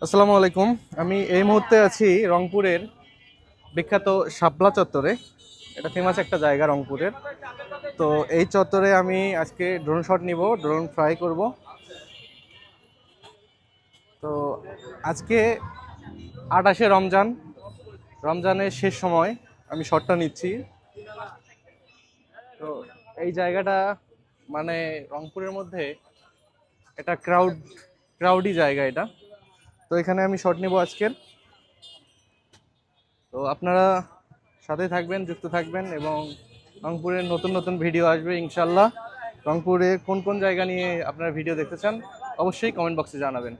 আসসালামু আলাইকুম। আমি এই মুহূর্তে আছি রংপুরের বিখ্যাত শাপলা চত্বরে। এটা ফেমাস একটা জায়গা রংপুরের। তো এই চত্বরে আমি আজকে ড্রোন শট নিব, ড্রোন ফ্লাই করব। তো আজকে 28শে রমজান, রমজানের শেষ সময় আমি শটটা নিচ্ছি। তো এই জায়গাটা মানে রংপুরের মধ্যে এটা ক্রাউডি জায়গা এটা। তো এখানে আমি শট নিব আজকের। তো আপনারা সাথে থাকবেন, যুক্ত থাকবেন এবং রংপুরের নতুন নতুন ভিডিও আসবে ইনশাল্লাহ। রংপুরে কোন কোন জায়গা নিয়ে আপনারা ভিডিও দেখতে চান অবশ্যই কমেন্ট বক্সে জানাবেন।